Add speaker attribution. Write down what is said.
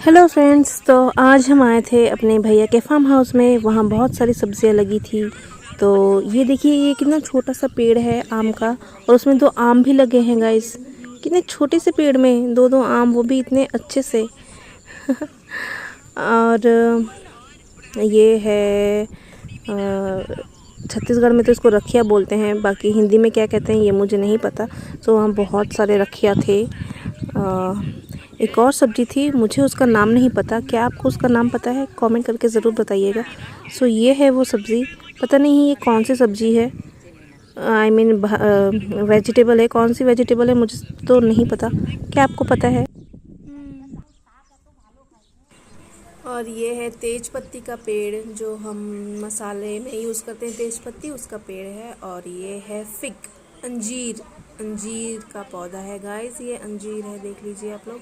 Speaker 1: Hello friends, तो आज हम आए थे अपने भैया के फार्म हाउस में। वहाँ बहुत सारी सब्जियां लगी थी। तो ये देखिए, ये कितना छोटा सा पेड़ है आम का, और उसमें 2 आम भी लगे हैं गाइस। कितने छोटे से पेड़ में 2-2 आम, वो भी इतने अच्छे से। और ये है छत्तीसगढ़ में तो इसको रखिया बोलते हैं, बाकी हिंदी में क्या कहते हैं ये मुझे नहीं पता। तो वहाँ बहुत सारे रखिया थे। एक और सब्जी थी, मुझे उसका नाम नहीं पता। क्या आपको उसका नाम पता है? कमेंट करके ज़रूर बताइएगा। सो ये है वो सब्ज़ी। पता नहीं ये कौन सी सब्ज़ी है, आई मीन वेजिटेबल है। कौन सी वेजिटेबल है मुझे तो नहीं पता। क्या आपको पता है? और ये है तेज पत्ती का पेड़, जो हम मसाले में यूज़ करते हैं। तेज पत्ती उसका पेड़ है। और ये है फिग, अंजीर। अंजीर का पौधा है गाइस, ये अंजीर है, देख लीजिए आप लोग।